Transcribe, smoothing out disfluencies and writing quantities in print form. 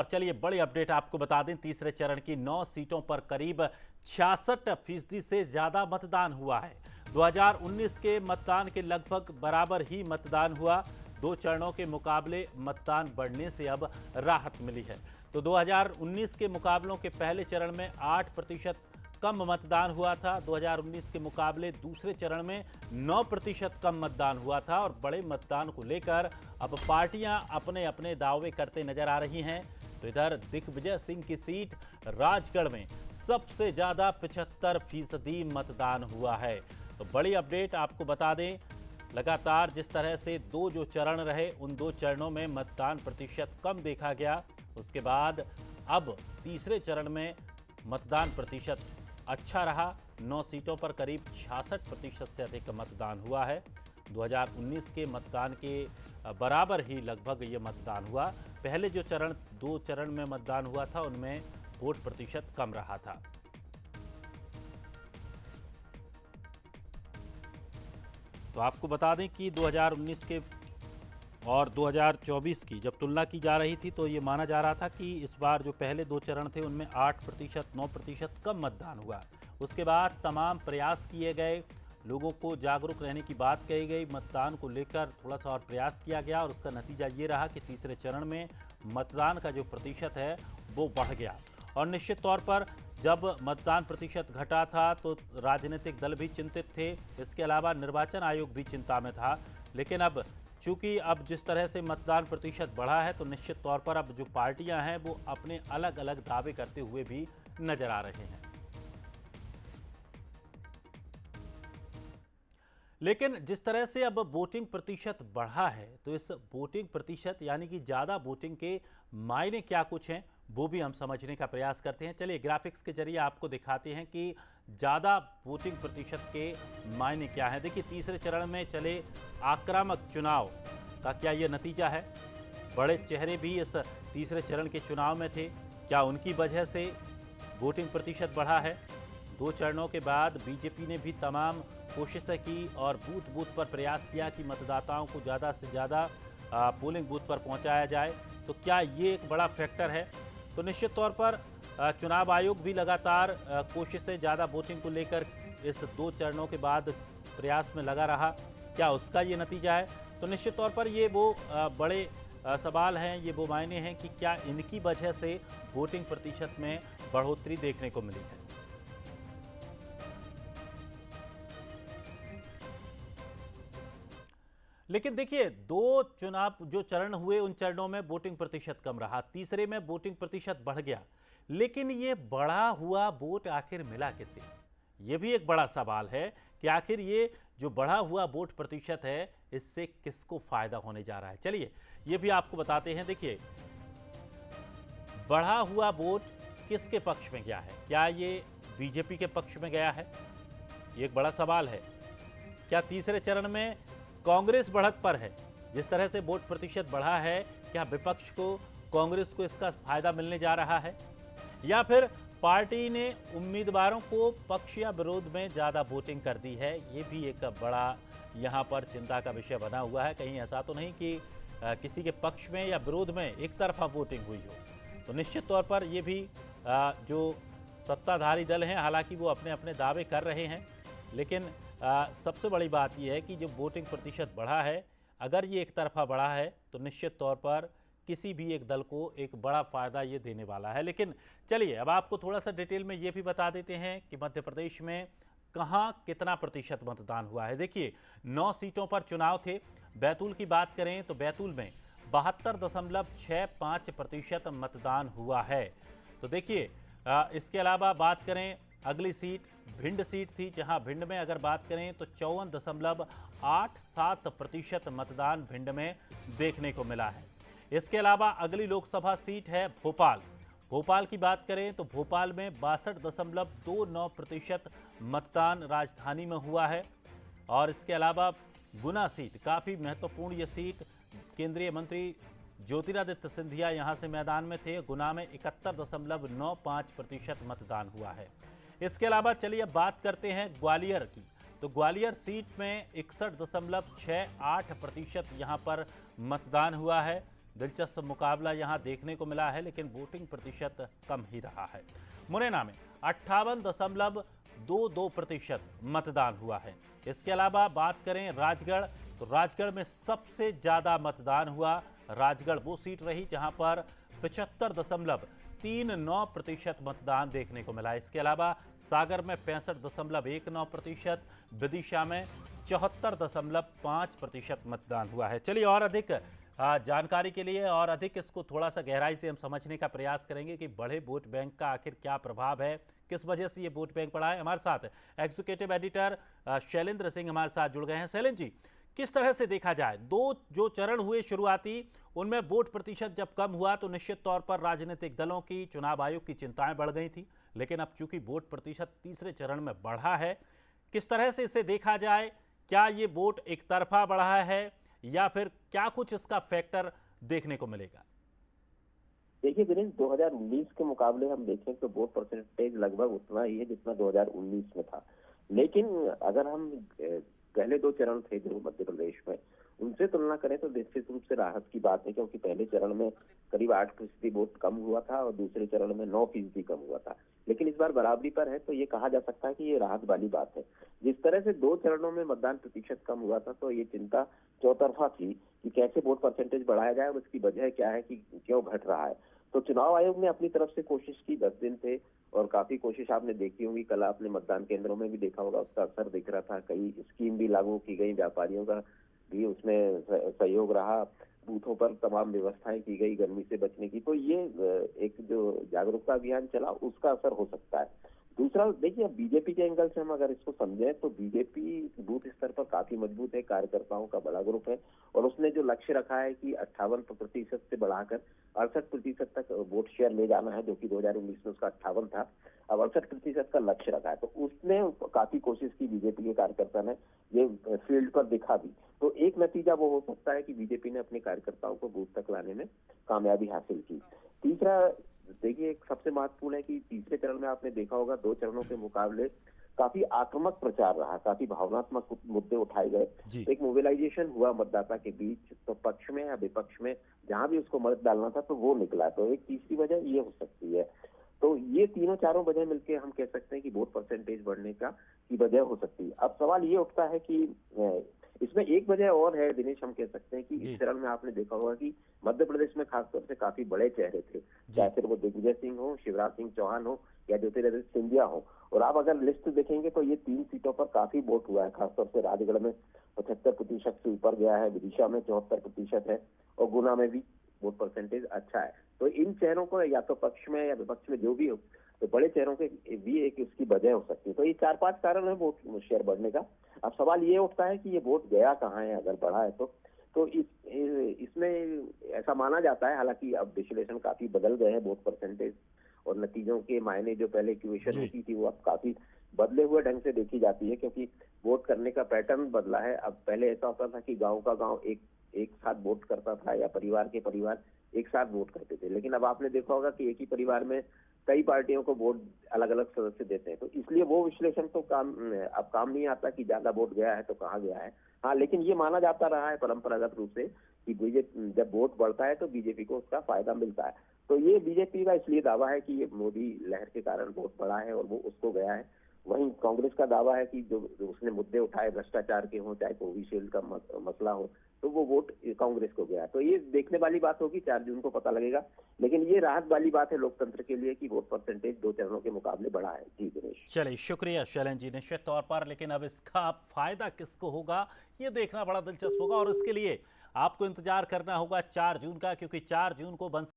और चलिए बड़ी अपडेट आपको बता दें, तीसरे चरण की 9 सीटों पर करीब 66% से ज्यादा मतदान हुआ है। 2019 के मतदान के लगभग बराबर ही मतदान हुआ। 2 चरणों के मुकाबले मतदान बढ़ने से अब राहत मिली है। तो 2019 के मुकाबलों के पहले चरण में 8% कम मतदान हुआ था। 2019 के मुकाबले दूसरे चरण में 9% कम मतदान हुआ था। और बड़े मतदान को लेकर अब पार्टियां अपने अपने दावे करते नजर आ रही हैं। तो इधर दिग्विजय सिंह की सीट राजगढ़ में सबसे ज्यादा 75% मतदान हुआ है। तो बड़ी अपडेट आपको बता दें, लगातार जिस तरह से 2 जो चरण रहे उन 2 चरणों में मतदान प्रतिशत कम देखा गया, उसके बाद अब तीसरे चरण में मतदान प्रतिशत अच्छा रहा। 9 सीटों पर करीब 66% से अधिक मतदान हुआ है। 2019 के मतदान के बराबर ही लगभग ये मतदान हुआ। पहले जो 2 चरण में मतदान हुआ था उनमें वोट प्रतिशत कम रहा था। तो आपको बता दें कि 2019 के और 2024 की जब तुलना की जा रही थी तो ये माना जा रहा था कि इस बार जो पहले 2 चरण थे उनमें 8% 9% कम मतदान हुआ। उसके बाद तमाम प्रयास किए गए, लोगों को जागरूक रहने की बात कही गई, मतदान को लेकर थोड़ा सा और प्रयास किया गया और उसका नतीजा ये रहा कि तीसरे चरण में मतदान का जो प्रतिशत है वो बढ़ गया। और निश्चित तौर पर जब मतदान प्रतिशत घटा था तो राजनीतिक दल भी चिंतित थे, इसके अलावा निर्वाचन आयोग भी चिंता में था। लेकिन अब चूंकि अब जिस तरह से मतदान प्रतिशत बढ़ा है तो निश्चित तौर पर अब जो पार्टियां हैं वो अपने अलग अलग दावे करते हुए भी नजर आ रहे हैं। लेकिन जिस तरह से अब वोटिंग प्रतिशत बढ़ा है तो इस वोटिंग प्रतिशत यानी कि ज़्यादा वोटिंग के मायने क्या कुछ हैं वो भी हम समझने का प्रयास करते हैं। चलिए ग्राफिक्स के जरिए आपको दिखाते हैं कि ज़्यादा वोटिंग प्रतिशत के मायने क्या है। देखिए तीसरे चरण में चले आक्रामक चुनाव का क्या ये नतीजा है। बड़े चेहरे भी इस तीसरे चरण के चुनाव में थे, क्या उनकी वजह से वोटिंग प्रतिशत बढ़ा है। 2 चरणों के बाद बीजेपी ने भी तमाम कोशिशें की और बूथ बूथ पर प्रयास किया कि मतदाताओं को ज़्यादा से ज़्यादा पोलिंग बूथ पर पहुंचाया जाए। तो क्या ये एक बड़ा फैक्टर है। तो निश्चित तौर पर चुनाव आयोग भी लगातार कोशिशें ज़्यादा वोटिंग को लेकर इस 2 चरणों के बाद प्रयास में लगा रहा, क्या उसका ये नतीजा है। तो निश्चित तौर पर ये वो बड़े सवाल हैं, ये वो मायने हैं कि क्या इनकी वजह से वोटिंग प्रतिशत में बढ़ोतरी देखने को मिली है। लेकिन देखिए 2 चुनाव जो चरण हुए उन चरणों में वोटिंग प्रतिशत कम रहा, तीसरे में वोटिंग प्रतिशत बढ़ गया। लेकिन ये बढ़ा हुआ वोट आखिर मिला किसे, ये भी एक बड़ा सवाल है कि आखिर ये जो बढ़ा हुआ वोट प्रतिशत है इससे किसको फायदा होने जा रहा है। चलिए ये भी आपको बताते हैं। देखिए बढ़ा हुआ वोट किसके पक्ष में गया है, क्या ये बीजेपी के पक्ष में गया है, ये एक बड़ा सवाल है। क्या तीसरे चरण में कांग्रेस बढ़त पर है, जिस तरह से वोट प्रतिशत बढ़ा है क्या विपक्ष को, कांग्रेस को इसका फायदा मिलने जा रहा है, या फिर पार्टी ने उम्मीदवारों को पक्ष या विरोध में ज्यादा वोटिंग कर दी है। ये भी एक बड़ा यहाँ पर चिंता का विषय बना हुआ है। कहीं ऐसा तो नहीं कि किसी के पक्ष में या विरोध में एक तरफा वोटिंग हुई हो। तो निश्चित तौर पर ये भी जो सत्ताधारी दल हैं हालांकि वो अपने अपने दावे कर रहे हैं, लेकिन सबसे बड़ी बात यह है कि जो वोटिंग प्रतिशत बढ़ा है, अगर ये एक तरफा बढ़ा है तो निश्चित तौर पर किसी भी एक दल को एक बड़ा फायदा ये देने वाला है। लेकिन चलिए अब आपको थोड़ा सा डिटेल में ये भी बता देते हैं कि मध्य प्रदेश में कहाँ कितना प्रतिशत मतदान हुआ है। देखिए 9 सीटों पर चुनाव थे। बैतूल की बात करें तो बैतूल में 72.65% मतदान हुआ है। तो देखिए इसके अलावा बात करें अगली सीट भिंड सीट थी, जहां भिंड में अगर बात करें तो 54.87% मतदान भिंड में देखने को मिला है। इसके अलावा अगली लोकसभा सीट है भोपाल। भोपाल की बात करें तो भोपाल में 62.29% मतदान राजधानी में हुआ है। और इसके अलावा गुना सीट काफ़ी महत्वपूर्ण ये सीट, केंद्रीय मंत्री ज्योतिरादित्य सिंधिया यहां से मैदान में थे। गुना में 71.95% मतदान हुआ है। इसके अलावा चलिए अब बात करते हैं ग्वालियर की। तो ग्वालियर सीट में 61.68% यहाँ पर मतदान हुआ है। दिलचस्प मुकाबला यहां देखने को मिला है, लेकिन वोटिंग प्रतिशत कम ही रहा है। मुरैना में 58.22% मतदान हुआ है। इसके अलावा बात करें राजगढ़, तो राजगढ़ में सबसे ज्यादा मतदान हुआ। राजगढ़ वो सीट रही जहां पर 75.39% मतदान देखने को मिला। इसके अलावा सागर में 65.19%, विदिशा में 74.5% मतदान हुआ है। चलिए और अधिक जानकारी के लिए और अधिक इसको थोड़ा सा गहराई से हम समझने का प्रयास करेंगे कि बढ़े वोट बैंक का आखिर क्या प्रभाव है, किस वजह से ये वोट बैंक बढ़ा है। हमारे साथ एग्जीक्यूटिव एडिटर शैलेंद्र सिंह हमारे साथ जुड़ गए हैं। शैलेंद्र जी, किस तरह से देखा जाए, दो जो चरण हुए शुरुआती, उनमें वोट प्रतिशत जब कम हुआ तो निश्चित तौर पर राजनीतिक दलों की, चुनाव आयोग की चिंताएं बढ़ गई थी, लेकिन अब चूंकि वोट प्रतिशत तीसरे चरण में बढ़ा है, किस तरह से इसे देखा जाए? क्या ये वोट एक तरफा बढ़ा है या फिर क्या कुछ इसका फैक्टर देखने को मिलेगा? देखिए दिनेश, 2019 के मुकाबले हम देखें तो वोट परसेंटेज लगभग उतना ही है जितना 2019 में था। लेकिन अगर हम पहले दो चरण थे जो मध्य प्रदेश में, उनसे तुलना करें तो निश्चित रूप से राहत की बात है, क्योंकि पहले चरण में करीब 8% वोट कम हुआ था और दूसरे चरण में 9% कम हुआ था। लेकिन इस बार बराबरी पर है, तो ये कहा जा सकता है कि ये राहत वाली बात है। जिस तरह से दो चरणों में मतदान प्रतिशत कम हुआ था, तो ये चिंता चौतरफा थी कि कैसे वोट परसेंटेज बढ़ाया जाए और उसकी वजह क्या है कि क्यों घट रहा है। तो चुनाव आयोग ने अपनी तरफ से कोशिश की, 10 दिन थे और काफी कोशिश आपने देखी होगी। कल आपने मतदान केंद्रों में भी देखा होगा, उसका असर दिख रहा था। कई स्कीम भी लागू की गई, व्यापारियों का भी उसमें सहयोग रहा, बूथों पर तमाम व्यवस्थाएं की गई गर्मी से बचने की। तो ये एक जो जागरूकता अभियान चला, उसका असर हो सकता है। दूसरा देखिए, बीजेपी के एंगल से हम अगर इसको समझें तो बीजेपी बूथ स्तर पर काफी मजबूत है, कार्यकर्ताओं का बड़ा ग्रुप है और उसने जो लक्ष्य रखा है कि 58% से बढ़ाकर 68% तक वोट शेयर ले जाना है, जो कि 2019 में उसका 58 था, अब 68% का लक्ष्य रखा है। तो उसने काफी कोशिश की, बीजेपी के कार्यकर्ता ने ये फील्ड पर दिखा भी। तो एक नतीजा वो हो सकता है कि बीजेपी ने अपने कार्यकर्ताओं को बूथ तक लाने में कामयाबी हासिल की। तीसरा देखिए, एक सबसे महत्वपूर्ण है कि तीसरे चरण में आपने देखा होगा, दो चरणों के मुकाबले काफी आक्रामक प्रचार रहा, काफी भावनात्मक मुद्दे उठाए गए। एक मोबिलाइजेशन हुआ मतदाता के बीच, तो पक्ष में या विपक्ष में जहां भी उसको मत डालना था तो वो निकला। तो एक तीसरी वजह ये हो सकती है। तो ये तीनों चारों वजह मिलकर हम कह सकते हैं कि वोट परसेंटेज बढ़ने का की वजह हो सकती है। अब सवाल ये उठता है कि इसमें एक वजह और है दिनेश, हम कह सकते हैं कि इस चरण में आपने देखा होगा कि मध्य प्रदेश में खासतौर से काफी बड़े चेहरे थे, चाहे फिर वो दिग्विजय सिंह हो, शिवराज सिंह चौहान हो या ज्योतिरादित्य सिंधिया हो। और आप अगर लिस्ट देखेंगे तो ये 3 सीटों पर काफी वोट हुआ है। खासतौर से राजगढ़ में 75% से ऊपर गया है, विदिशा में 74% है और गुना में भी वोट परसेंटेज अच्छा है। तो इन चेहरों को या तो पक्ष में या विपक्ष में जो भी हो, तो बड़े चेहरों के भी एक इसकी वजह हो सकती है। तो ये 4-5 कारण है वोट शेयर बढ़ने का। अब सवाल ये उठता है कि ये वोट गया कहाँ है अगर बढ़ा है तो इसमें ऐसा माना जाता है, हालांकि अब विश्लेषण काफी बदल गए हैं, वोट परसेंटेज और नतीजों के मायने जो पहले इक्वेशन होती थी वो अब काफी बदले हुए ढंग से देखी जाती है, क्योंकि वोट करने का पैटर्न बदला है। अब पहले ऐसा होता था कि गांव का गांव एक साथ वोट करता था या परिवार के परिवार एक साथ वोट करते थे, लेकिन अब आपने देखा होगा कि एक ही परिवार में कई पार्टियों को वोट अलग अलग सदस्य देते हैं। तो इसलिए वो विश्लेषण तो अब काम नहीं आता कि ज्यादा वोट गया है तो कहाँ गया है। हाँ, लेकिन ये माना जाता रहा है परंपरागत रूप से कि बीजेपी जब वोट बढ़ता है तो बीजेपी को उसका फायदा मिलता है। तो ये बीजेपी का इसलिए दावा है कि ये मोदी लहर के कारण वोट बढ़ा है और वो उसको गया है। वहीं कांग्रेस का दावा है कि जो उसने मुद्दे उठाए भ्रष्टाचार के हों, चाहे कोविशील्ड का मसला हो, तो वो वोट कांग्रेस को गया। तो ये देखने वाली बात होगी, 4 जून को पता लगेगा। लेकिन ये राहत वाली बात है लोकतंत्र के लिए कि वोट परसेंटेज दो चरणों के मुकाबले बढ़ा है। जी दिनेश। चलिए, शुक्रिया शैलेंद्र जी, निश्चित तौर पर। लेकिन अब इसका फायदा किसको होगा, ये देखना बड़ा दिलचस्प होगा और इसके लिए आपको इंतजार करना होगा 4 जून का, क्योंकि 4 जून को बन